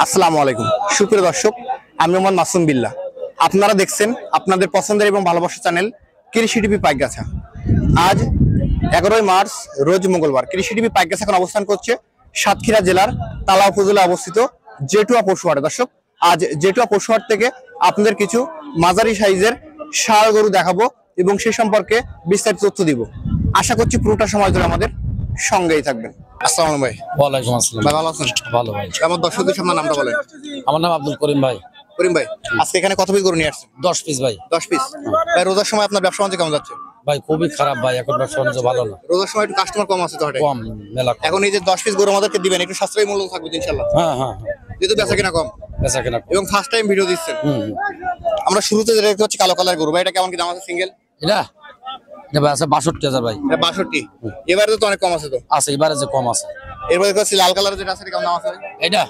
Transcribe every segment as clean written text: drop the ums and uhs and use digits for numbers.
আসসালামু আলাইকুম সুপ্রিয় দর্শক, আমি মোহাম্মদ মাসুম বিল্লাহ। আপনারা দেখছেন আপনাদের পছন্দের এবং ভালোবাসার চ্যানেল কৃষি টিভি পাইকগাছা। আজ 11 মার্চ রোজ মঙ্গলবার। কৃষি টিভি পাইকগাছা এখন অবস্থান করছে সাতক্ষীরা জেলার তালা উপজেলায় অবস্থিত জেটুয়া পশুহাটে। দর্শক, আজ জেটুয়া পশুহাট থেকে আপনাদের কিছু মাঝারি সাইজের ষাঁড় গরু দেখাবো এবং সে সম্পর্কে বিস্তারিত তথ্য দিব। আশা করছি পুরোটা সময় ধরে আমাদের সঙ্গেই থাকবেন। আসসালামু আলাইকুম ভাই। ওয়ালাইকুম আসসালাম। ভাই ভালো আছেন? ভালো ভাই। আমার দর্শকদের সামনে নামটা বলেন। আমার নাম আব্দুল করিম ভাই। করিম ভাই, আজকে এখানে কত পিস গরু নিয়ে আসছেন? 10 পিস ভাই। 10 পিস। ভাই, রোজার সময় আপনার ব্যবসা বাণিজ্য কেমন যাচ্ছে? ভাই খুবই খারাপ ভাই, এখন ব্যবসা বাণিজ্য ভালো না। রোজার সময় একটু কাস্টমার কম আছে তো হাটে? কম, মেলা কম। এখন এই যে 10 পিস গরু আমাদেরকে দিবেন, একটু সাশ্রয়ী মূল্য থাকবে ইনশাআল্লাহ। হ্যাঁ হ্যাঁ যেহেতু বেচা কিনা কম বেচা কেনা কম। এবং ফার্স্ট টাইম ভিডিও দিচ্ছেন। আমরা শুরুতে যেটা দেখতে পাচ্ছি কালো কালার গরু, ভাই এটা কেমন কি দাম আছে সিঙ্গেল? এটা এটা ভাই আছে 62,000 ভাই। এটা 62। এবারে তো অনেক কম আছে তো। আছে এবারে যে কম আছে। এরপরে দেখতে পাচ্ছি লাল কালার যেটা আছে এটা কেমন দাম আছে? এটা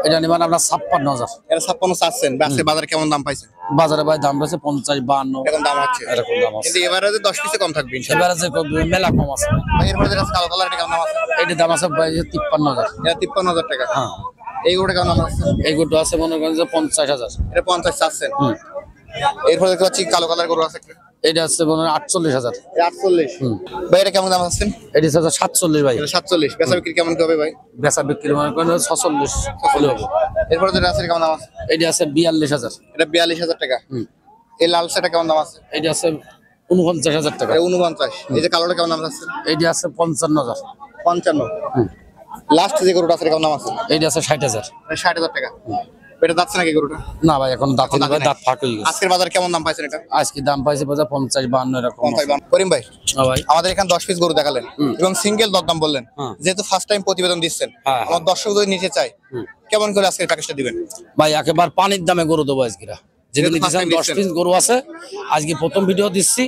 এটা নিবেন আপনার 56,000। এটা 56 চাচ্ছেন, আজকে বাজারে কেমন দাম পাইছেন? বাজারে ভাই দাম রয়েছে 50 52 এরকম দাম হচ্ছে। এরকম দাম আছে। কিন্তু এবারে যে 10 পিসে কম থাকবে ইনশাআল্লাহ। এবারে যে মেলা কম আছে। ভাই, এরপরে যেটা আছে কালো কালার এটা কেমন দাম আছে? এটার দাম আছে ভাই 53,000। এটা 53,000 টাকা। হ্যাঁ, এই গরুটা কেমন দাম আছে? এই গুটো আছে মনে করেন যে 50,000। এটা 50 চাচ্ছেন। এরপরে দেখতে পাচ্ছি কালো কালার গরু আছে একটা। এটা আছে মনে হয় 48,000। এটা 48। ভাই, এটা কেমন দাম আছে? এটা আছে 47 ভাই। এটা 47। বেচা বিক্রি কেমন কি হবে ভাই? বেচা বিক্রি মনে করেন 46 হলে হবে। এরপরে যেটা আছে এটা কেমন দাম আছে? এটা আছে 42,000। এটা 42,000 টাকা। এই লাল সেটা কেমন দাম আছে? এটা আছে 49,000 টাকা। এটা 49। এই যে কালোটা কেমন দাম আছে? এটা আছে 55,000। 55। লাস্ট যে গরুটা আছে এটা কেমন দাম আছে? এটা আছে 60,000। এটা 60,000 টাকা। এটা যাচ্ছে নাকি গরুটা? না ভাই, এখন দাঁত এখন দাঁত দাঁত ফাঁক হয়ে গেছে। আজকের বাজার কেমন দাম পাইছেন এটা? আজকে দাম পাইছে 50 52 এরকম আছে। 55। করিম ভাই, হ্যাঁ ভাই। আমাদের এখানে 10 পিস গরু দেখালেন এবং সিঙ্গেল দরদাম বললেন। হ্যাঁ। যেহেতু ফার্স্ট টাইম প্রতিবেদন দিচ্ছেন, হ্যাঁ। আমার দর্শক যদি নিতে চায় কেমন করে আজকের প্যাকেজটা দিবেন? ভাই একেবারে পানির দামে গরু দেবো আজকেরা। যেদিন যেহেতু first দিচ্ছেন time 10 দিচ্ছেন। পিস গরু আছে, আজকে প্রথম ভিডিও দিচ্ছি।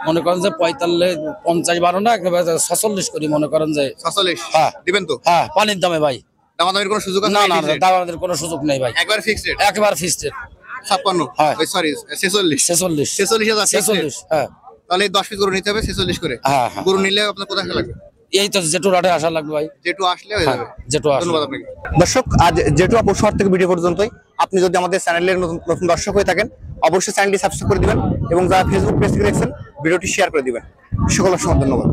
মনে করেন যে 45 50 12 না, একেবারে 46 করি মনে করেন যে। 46 হ্যাঁ। দিবেন তো? হ্যাঁ, পানির দামে ভাই। দামাদামির কোনো সুযোগ আছে? না না, দামের কোনো সুযোগ নেই ভাই। একবার ফিক্সড রেট একেবারে ফিক্সড। 56। হ্যাঁ। সরি 46। 46 46,000 fixed rate। 46। হ্যাঁ তাহলে এই 10 পিস গরু নিতে হবে 46 করে। হ্যাঁ হ্যাঁ। গরু নিলে আপনার কোথায় আসা লাগবে? এই তো জেটুরাটে আসা লাগবে ভাই। যেটু আসলে হয়ে যাবে। যেটু আসলে। ধন্যবাদ আপনাকে। দর্শক, আজ জেটুয়া পশুহাট থেকে ভিডিও পর্যন্তই। আপনি যদি আমাদের চ্যানেলের নতুন দর্শক হয়ে থাকেন, অবশ্যই চ্যানেলটি সাবস্ক্রাইব করে দিবেন এবং যারা ফেসবুক পেজ থেকে দেখছেন ভিডিওটি শেয়ার করে দিবেন। সকল অসংখ্য ধন্যবাদ।